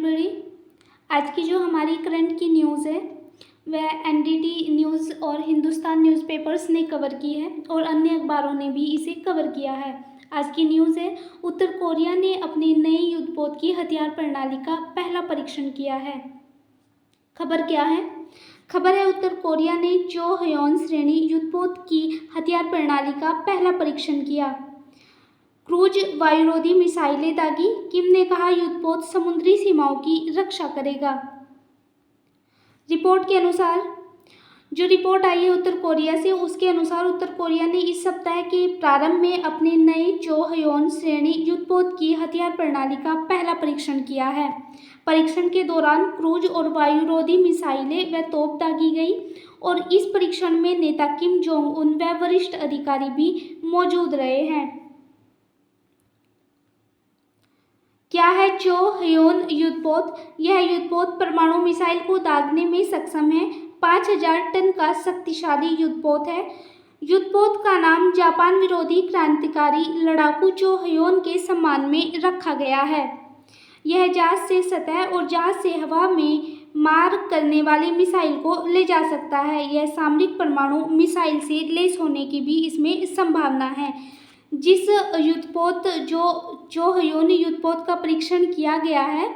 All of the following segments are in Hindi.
एवरीबॉडी। आज की जो हमारी करंट की न्यूज़ है वह एनडीटी न्यूज़ और हिंदुस्तान न्यूज़पेपर्स ने कवर की है और अन्य अखबारों ने भी इसे कवर किया है। आज की न्यूज़ है, उत्तर कोरिया ने अपने नए युद्धपोत की हथियार प्रणाली का पहला परीक्षण किया है। खबर क्या है? खबर है, उत्तर कोरिया ने चोहयोन श्रेणी युद्धपोत की हथियार प्रणाली का पहला परीक्षण किया। क्रूज वायुरोधी मिसाइलें दागी, किम ने कहा युद्धपोत समुद्री सीमाओं की रक्षा करेगा। रिपोर्ट के अनुसार, जो रिपोर्ट आई है उत्तर कोरिया से, उसके अनुसार उत्तर कोरिया ने इस सप्ताह के प्रारंभ में अपने नए चोहयोन श्रेणी युद्धपोत की हथियार प्रणाली का पहला परीक्षण किया है। परीक्षण के दौरान क्रूज और वायुरोधी मिसाइलें व तोप दागी गई और इस परीक्षण में नेता किम जोंग उन व वरिष्ठ अधिकारी भी मौजूद रहे हैं। क्या है चोहयोन युद्धपोत? यह युद्धपोत परमाणु मिसाइल को दागने में सक्षम है। 5000 टन का शक्तिशाली युद्धपोत है। युद्धपोत का नाम जापान विरोधी क्रांतिकारी लड़ाकू चोहयोन के सम्मान में रखा गया है। यह जहाज से सतह और जहाज से हवा में मार करने वाली मिसाइल को ले जा सकता है। यह सामरिक परमाणु मिसाइल से लैस होने की भी इसमें संभावना है। जिस युद्धपोत जो चोहयोन युद्धपोत का परीक्षण किया गया है,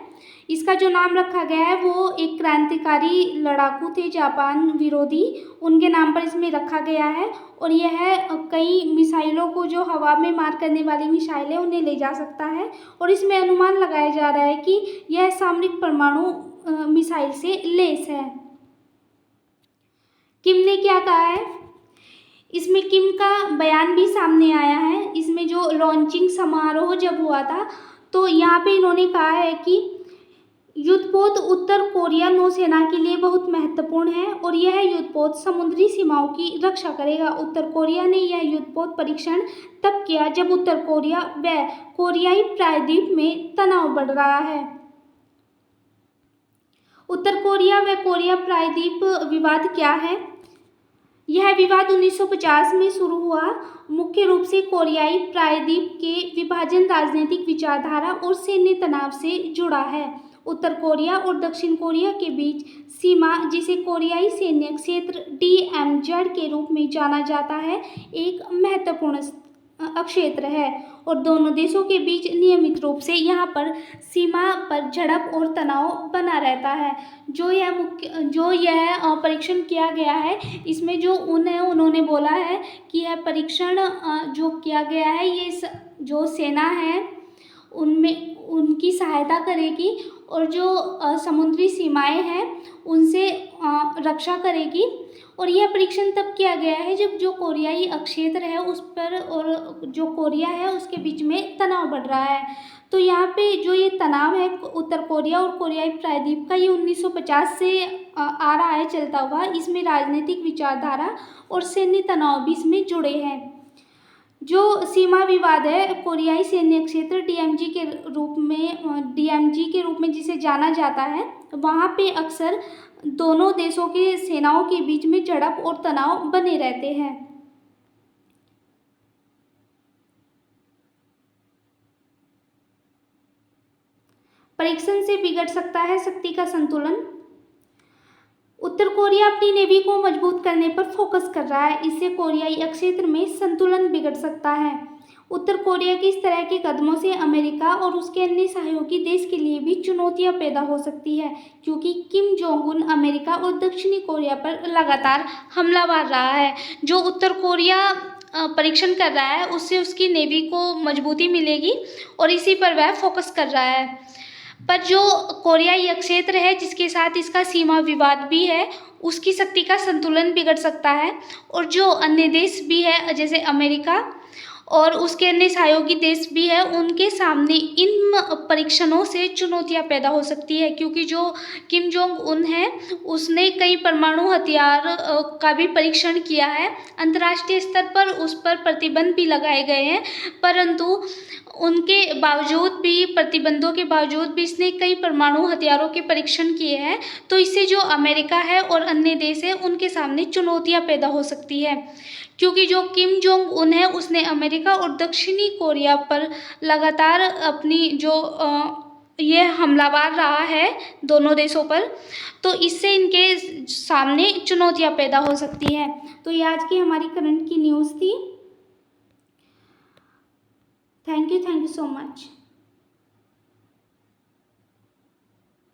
इसका जो नाम रखा गया है वो एक क्रांतिकारी लड़ाकू थे जापान विरोधी, उनके नाम पर इसमें रखा गया है। और यह कई मिसाइलों को, जो हवा में मार करने वाली मिसाइल है, उन्हें ले जा सकता है। और इसमें अनुमान लगाया जा रहा है कि यह सामरिक परमाणु मिसाइल से लैस है। किम ने क्या कहा है? इसमें किम का बयान भी सामने आया है। इसमें जो लॉन्चिंग समारोह जब हुआ था तो यहाँ पे इन्होंने कहा है कि युद्धपोत उत्तर कोरिया नौसेना के लिए बहुत महत्वपूर्ण है और यह युद्धपोत समुद्री सीमाओं की रक्षा करेगा। उत्तर कोरिया ने यह युद्धपोत परीक्षण तब किया जब उत्तर कोरिया व कोरियाई प्रायद्वीप में तनाव बढ़ रहा है। उत्तर कोरिया व कोरिया प्रायद्वीप विवाद क्या है? यह विवाद 1950 में शुरू हुआ। मुख्य रूप से कोरियाई प्रायद्वीप के विभाजन, राजनीतिक विचारधारा और सैन्य तनाव से जुड़ा है। उत्तर कोरिया और दक्षिण कोरिया के बीच सीमा, जिसे कोरियाई सैन्य क्षेत्र DMZ के रूप में जाना जाता है, एक महत्वपूर्ण क्षेत्र है और दोनों देशों के बीच नियमित रूप से यहाँ पर सीमा पर झड़प और तनाव बना रहता है। जो यह परीक्षण किया गया है, इसमें जो उन्होंने बोला है कि यह परीक्षण जो किया गया है, ये जो सेना है उनमें उनकी सहायता करेगी और जो समुद्री सीमाएं हैं उनसे रक्षा करेगी। और यह परीक्षण तब किया गया है जब जो कोरियाई क्षेत्र है उस पर और जो कोरिया है उसके बीच में तनाव बढ़ रहा है। तो यहाँ पे जो ये तनाव है उत्तर कोरिया और कोरियाई प्रायद्वीप का, ये 1950 से आ रहा है चलता हुआ। इसमें राजनीतिक विचारधारा और सैन्य तनाव भी इसमें जुड़े हैं। जो सीमा विवाद है, कोरियाई सैन्य क्षेत्र DMZ के रूप में जिसे जाना जाता है, वहाँ पे अक्सर दोनों देशों के सेनाओं के बीच में झड़प और तनाव बने रहते हैं। परीक्षण से बिगड़ सकता है शक्ति का संतुलन। उत्तर कोरिया अपनी नेवी को मजबूत करने पर फोकस कर रहा है। इससे कोरियाई क्षेत्र में संतुलन बिगड़ सकता है। उत्तर कोरिया के इस तरह के कदमों से अमेरिका और उसके अन्य सहयोगी देश के लिए भी चुनौतियां पैदा हो सकती है, क्योंकि किम जोंग उन अमेरिका और दक्षिणी कोरिया पर लगातार हमलावर रहा है। जो उत्तर कोरिया परीक्षण कर रहा है, उससे उसकी नेवी को मजबूती मिलेगी और इसी पर वह फोकस कर रहा है। पर जो कोरियाई क्षेत्र है, जिसके साथ इसका सीमा विवाद भी है, उसकी शक्ति का संतुलन बिगड़ सकता है। और जो अन्य देश भी है, जैसे अमेरिका और उसके अन्य सहयोगी देश भी है, उनके सामने इन परीक्षणों से चुनौतियां पैदा हो सकती है, क्योंकि जो किम जोंग उन है, उसने कई परमाणु हथियार का भी परीक्षण किया है। अंतर्राष्ट्रीय स्तर पर उस पर प्रतिबंध भी लगाए गए हैं, परंतु उनके बावजूद भी, प्रतिबंधों के बावजूद भी इसने कई परमाणु हथियारों के परीक्षण किए हैं। तो इससे जो अमेरिका है और अन्य देश है, उनके सामने चुनौतियां पैदा हो सकती है, क्योंकि जो किम जोंग उन है, उसने अमेरिका और दक्षिणी कोरिया पर लगातार अपनी जो ये हमलावर रहा है दोनों देशों पर, तो इससे इनके सामने चुनौतियां पैदा हो सकती है। तो ये आज की हमारी करंट की न्यूज़ थी। Thank you so much.